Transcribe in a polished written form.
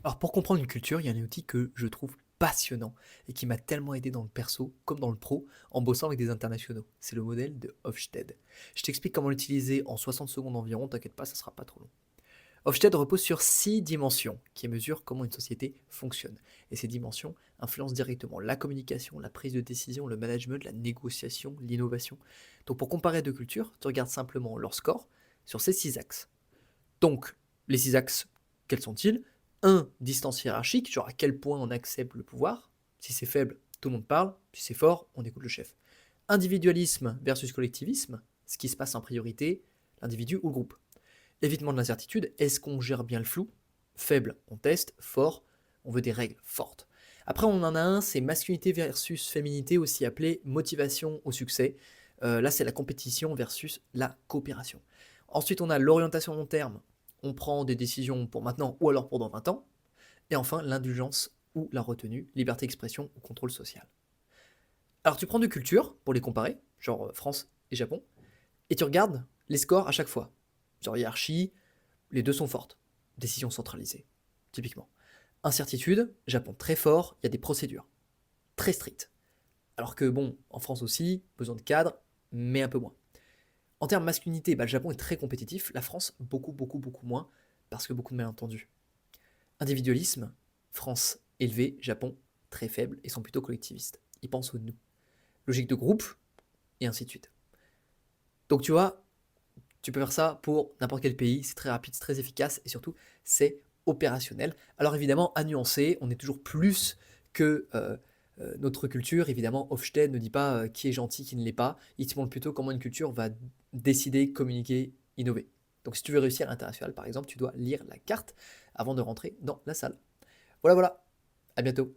Alors pour comprendre une culture, il y a un outil que je trouve passionnant et qui m'a tellement aidé dans le perso comme dans le pro en bossant avec des internationaux. C'est le modèle de Hofstede. Je t'explique comment l'utiliser en 60 secondes environ, t'inquiète pas, ça sera pas trop long. Hofstede repose sur 6 dimensions qui mesurent comment une société fonctionne. Et ces dimensions influencent directement la communication, la prise de décision, le management, la négociation, l'innovation. Donc pour comparer deux cultures, tu regardes simplement leur score sur ces 6 axes. Donc, les 6 axes, quels sont-ils? Un, distance hiérarchique, genre à quel point on accepte le pouvoir. Si c'est faible, tout le monde parle. Si c'est fort, on écoute le chef. Individualisme versus collectivisme, ce qui se passe en priorité, l'individu ou le groupe. Évitement de l'incertitude, est-ce qu'on gère bien le flou? Faible, on teste. Fort, on veut des règles fortes. Après, on en a un, c'est masculinité versus féminité, aussi appelé motivation au succès. Là, c'est la compétition versus la coopération. Ensuite, on a l'orientation long terme. On prend des décisions pour maintenant ou alors pour dans 20 ans. Et enfin, l'indulgence ou la retenue, liberté d'expression ou contrôle social. Alors, tu prends deux cultures pour les comparer, genre France et Japon, et tu regardes les scores à chaque fois. Genre hiérarchie, les deux sont fortes. Décision centralisée, typiquement. Incertitude, Japon très fort, il y a des procédures très strictes. Alors que bon, en France aussi, besoin de cadre, mais un peu moins. En termes de masculinité, bah, le Japon est très compétitif, la France beaucoup, beaucoup, beaucoup moins, parce que beaucoup de malentendus. Individualisme, France élevé, Japon très faible et sont plutôt collectivistes. Ils pensent au nous. Logique de groupe, et ainsi de suite. Donc tu vois, tu peux faire ça pour n'importe quel pays, c'est très rapide, c'est très efficace et surtout c'est opérationnel. Alors évidemment, à nuancer, on est toujours plus que notre culture. Évidemment, Hofstede ne dit pas qui est gentil, qui ne l'est pas. Il te montre plutôt comment une culture va décider, communiquer, innover. Donc si tu veux réussir à l'international, par exemple, tu dois lire la carte avant de rentrer dans la salle. Voilà, voilà. À bientôt.